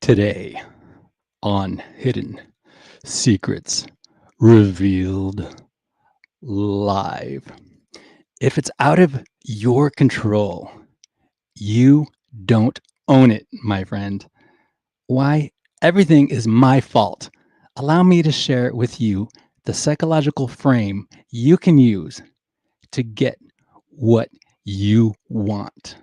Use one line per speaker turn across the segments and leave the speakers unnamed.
Today on Hidden Secrets Revealed Live. If it's out of your control, you don't own it, my friend. Why everything is my fault. Allow me to share with you the psychological frame you can use to get what you want.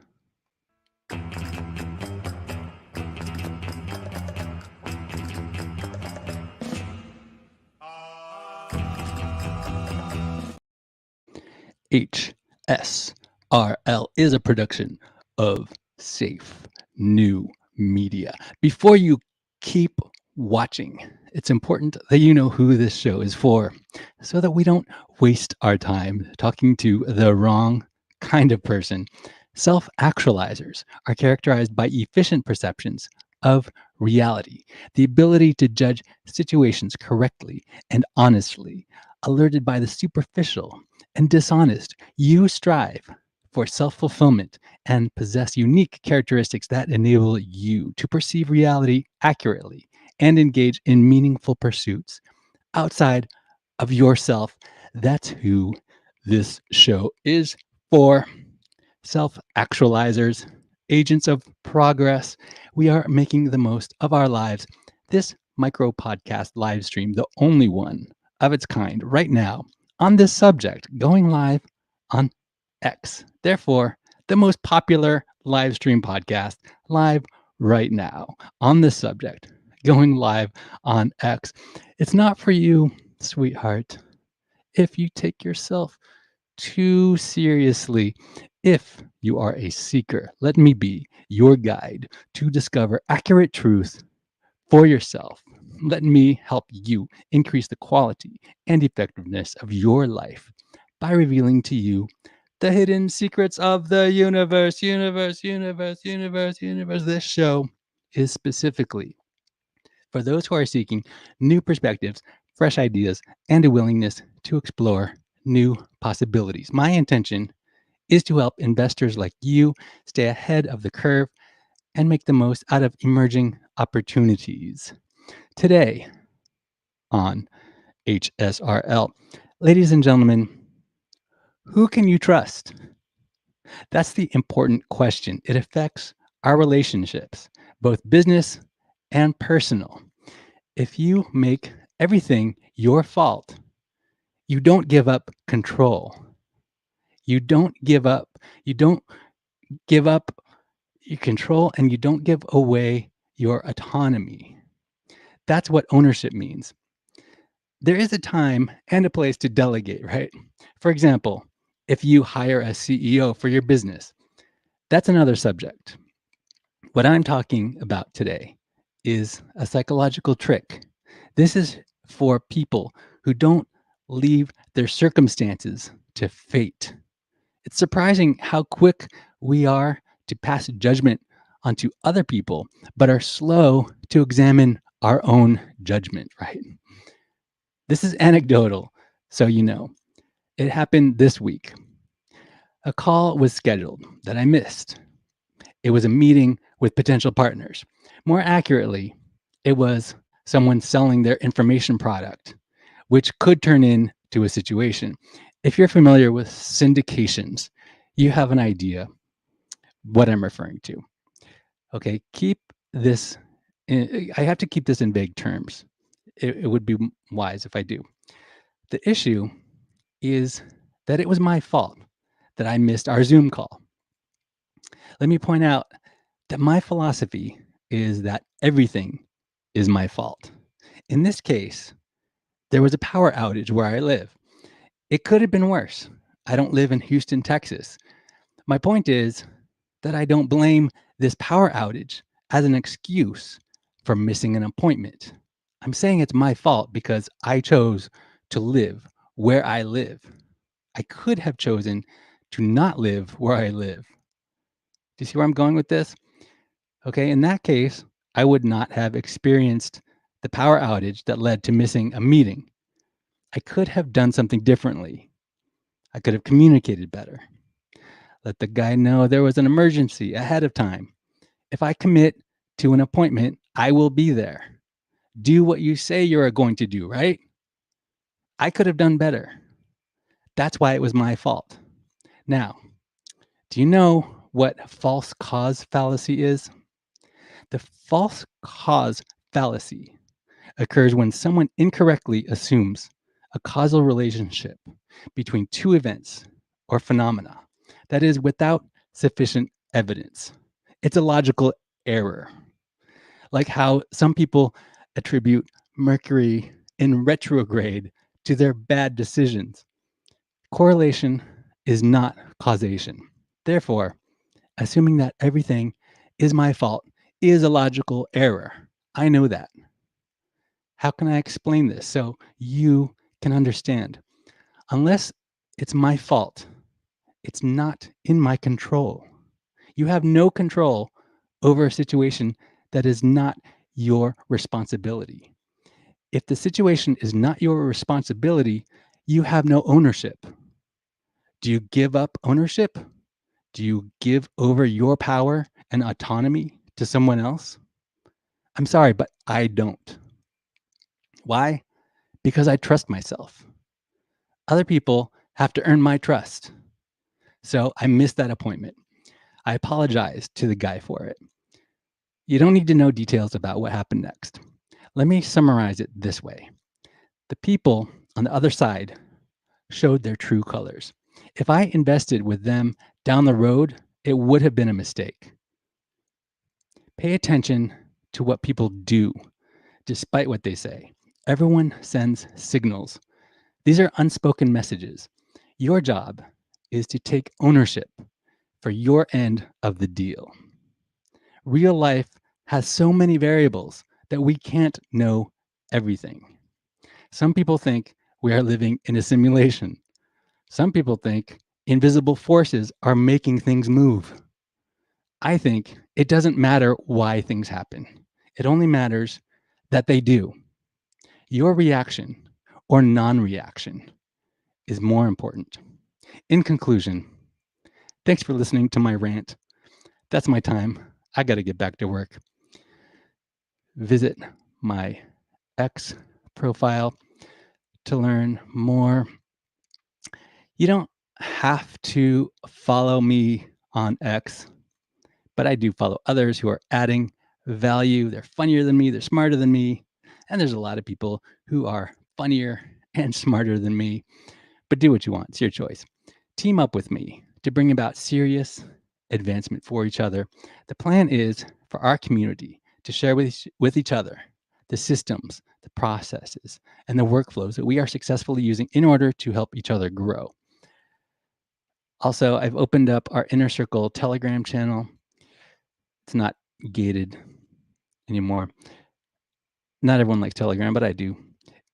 HSRL is a production of Safe New Media. Before you keep watching, it's important that you know who this show is for so that we don't waste our time talking to the wrong kind of person. Self actualizers are characterized by efficient perceptions of reality, the ability to judge situations correctly and honestly, alerted by the superficial and dishonest. You strive for self fulfillment and possess unique characteristics that enable you to perceive reality accurately and engage in meaningful pursuits outside of yourself. That's who this show is for. Self actualizers, agents of progress. We are making the most of our lives. This micro podcast live stream, the only one of its kind right now on this subject, going live on X. Therefore, the most popular live stream podcast live right now on this subject, going live on X. It's not for you, sweetheart, if you take yourself too seriously. If you are a seeker, let me be your guide to discover accurate truth for yourself. Let me help you increase the quality and effectiveness of your life by revealing to you the hidden secrets of the universe. This show is specifically for those who are seeking new perspectives, fresh ideas, and a willingness to explore new possibilities. My intention is to help investors like you stay ahead of the curve and make the most out of emerging opportunities. Today on HSRL, ladies and gentlemen, who can you trust? That's the important question. It affects our relationships, both business and personal. If you make everything your fault, you don't give up control. You don't give up. You don't give up your control and you don't give away your autonomy. That's what ownership means. There is a time and a place to delegate, right? For example, if you hire a CEO for your business, that's another subject. What I'm talking about today is a psychological trick. This is for people who don't leave their circumstances to fate. It's surprising how quick we are to pass judgment onto other people, but are slow to examine our own judgment, right? This is anecdotal, so you know. It happened this week. A call was scheduled that I missed. It was a meeting with potential partners. More accurately, it was someone selling their information product, which could turn into a situation. If you're familiar with syndications, you have an idea what I'm referring to. Okay, keep this. I have to keep this in vague terms. It would be wise if I do. The issue is that it was my fault that I missed our Zoom call. Let me point out that my philosophy is that everything is my fault. In this case, there was a power outage where I live. It could have been worse. I don't live in Houston, Texas. My point is that I don't blame this power outage as an excuse for missing an appointment. I'm saying it's my fault because I chose to live where I live. I could have chosen to not live where I live. Do you see where I'm going with this? Okay, in that case, I would not have experienced the power outage that led to missing a meeting. I could have done something differently. I could have communicated better. Let the guy know there was an emergency ahead of time. If I commit to an appointment, I will be there. Do what you say you're going to do, right? I could have done better. That's why it was my fault. Now, do you know what false cause fallacy is? The false cause fallacy occurs when someone incorrectly assumes a causal relationship between two events or phenomena that is without sufficient evidence. It's a logical error, like how some people attribute Mercury in retrograde to their bad decisions. Correlation is not causation. Therefore, assuming that everything is my fault is a logical error. I know that. How can I explain this so you can understand? Unless it's my fault, it's not in my control. You have no control over a situation that is not your responsibility. If the situation is not your responsibility, you have no ownership. Do you give up ownership? Do you give over your power and autonomy to someone else? I'm sorry, but I don't. Why? Because I trust myself. Other people have to earn my trust. So I missed that appointment. I apologized to the guy for it. You don't need to know details about what happened next. Let me summarize it this way. The people on the other side showed their true colors. If I invested with them down the road, it would have been a mistake. Pay attention to what people do, despite what they say. Everyone sends signals. These are unspoken messages. Your job is to take ownership for your end of the deal. Real life has so many variables that we can't know everything. Some people think we are living in a simulation. Some people think invisible forces are making things move. I think it doesn't matter why things happen. It only matters that they do. Your reaction or non-reaction is more important. In conclusion, thanks for listening to my rant. That's my time. I got to get back to work. Visit my X profile to learn more. You don't have to follow me on X, but I do follow others who are adding value. They're funnier than me, they're smarter than me, and there's a lot of people who are funnier and smarter than me. But do what you want, it's your choice. Team up with me to bring about serious advancement for each other. The plan is for our community to share with each other the systems, the processes, and the workflows that we are successfully using in order to help each other grow. Also, I've opened up our Inner Circle Telegram channel. It's not gated anymore. Not everyone likes Telegram, but I do.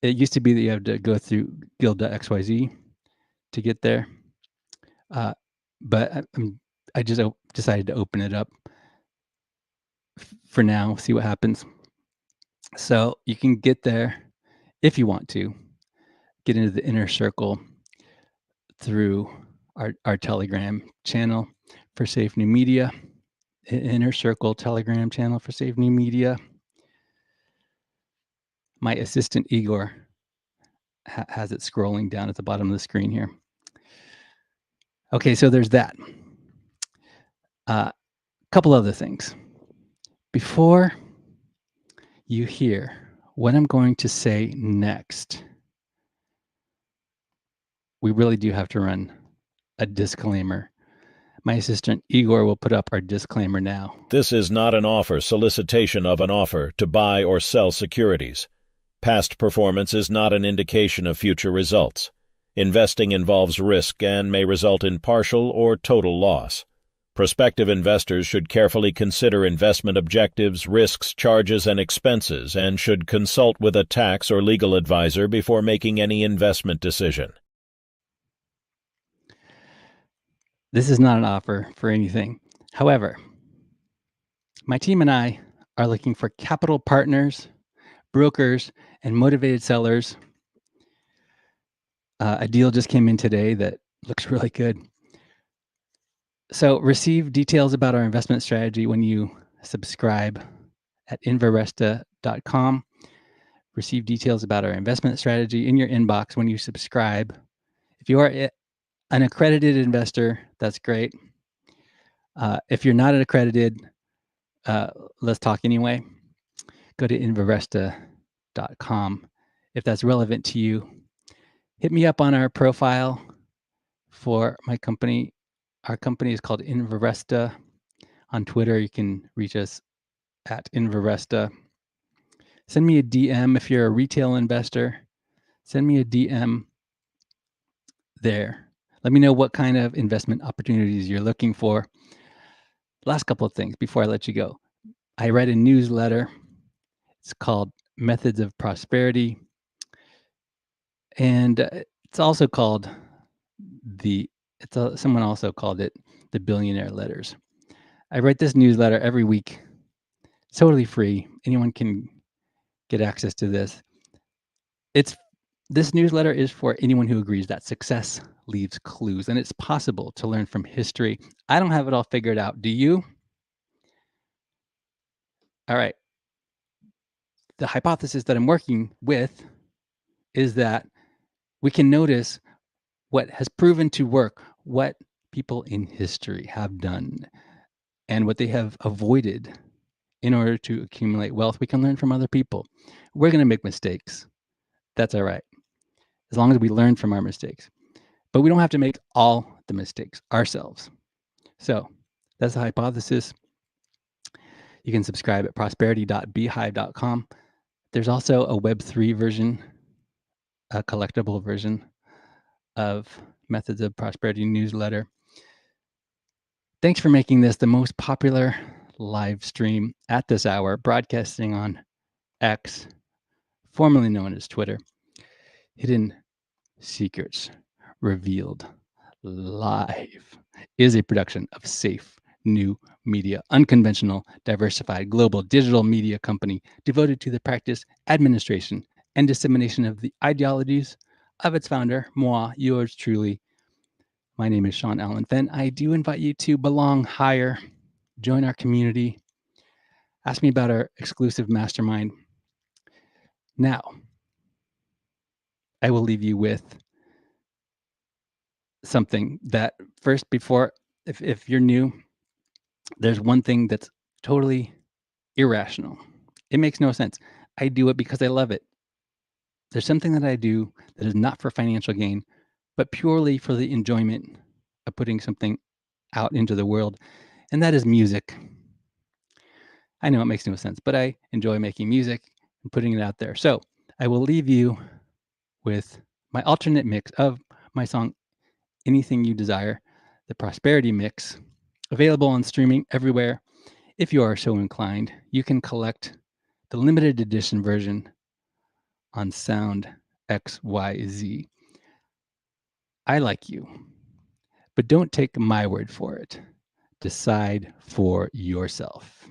It used to be that you have to go through guild.xyz to get there. But I just decided to open it up for now, see what happens. So you can get there if you want to, get into the inner circle through our Telegram channel for Safe New Media, Inner Circle Telegram channel for Safe New Media. My assistant Igor has it scrolling down at the bottom of the screen here. Okay, so there's that. Couple other things. Before you hear what I'm going to say next, we really do have to run a disclaimer. My assistant Igor will put up our disclaimer now.
This is not an offer, solicitation of an offer to buy or sell securities. Past performance is not an indication of future results. Investing involves risk and may result in partial or total loss. Prospective investors should carefully consider investment objectives, risks, charges, and expenses, and should consult with a tax or legal advisor before making any investment decision.
This is not an offer for anything. However, my team and I are looking for capital partners, brokers, and motivated sellers. A deal just came in today that looks really good. So receive details about our investment strategy when you subscribe at invaresta.com. Receive details about our investment strategy in your inbox when you subscribe. If you are an accredited investor, that's great. If you're not an accredited, let's talk anyway. Go to invaresta.com. If that's relevant to you, hit me up on our profile for my company. Our company is called Invaresta. On Twitter, you can reach us at Invaresta. Send me a DM if you're a retail investor. Send me a DM there. Let me know what kind of investment opportunities you're looking for. Last couple of things before I let you go. I read a newsletter. It's called Methods of Prosperity. And it's also called someone also called it the Billionaire Letters. I write this newsletter every week. It's totally free. Anyone can get access to this. This newsletter is for anyone who agrees that success leaves clues, and it's possible to learn from history. I don't have it all figured out. Do you? All right. The hypothesis that I'm working with is that we can notice what has proven to work, what people in history have done, and what they have avoided in order to accumulate wealth. We can learn from other people. We're going to make mistakes. That's all right, as long as we learn from our mistakes. But we don't have to make all the mistakes ourselves. So that's the hypothesis. You can subscribe at prosperity.beehive.com. There's also a Web3 version, a collectible version of Methods of Prosperity newsletter. Thanks for making this the most popular live stream at this hour, broadcasting on X, formerly known as Twitter. Hidden Secrets Revealed Live is a production of Safe New Media, unconventional, diversified, global digital media company devoted to the practice, administration, and dissemination of the ideologies of its founder, moi, yours truly. My name is Sean Allen Fenn. I do invite you to belong higher, join our community, ask me about our exclusive mastermind. Now, I will leave you with something that first, if you're new, there's one thing that's totally irrational. It makes no sense. I do it because I love it. There's something that I do that is not for financial gain, but purely for the enjoyment of putting something out into the world, and that is music. I know it makes no sense, but I enjoy making music and putting it out there. So I will leave you with my alternate mix of my song, Anything You Desire, the Prosperity Mix, available on streaming everywhere. If you are so inclined, you can collect the limited edition version on Sound XYZ. I like you, but don't take my word for it. Decide for yourself.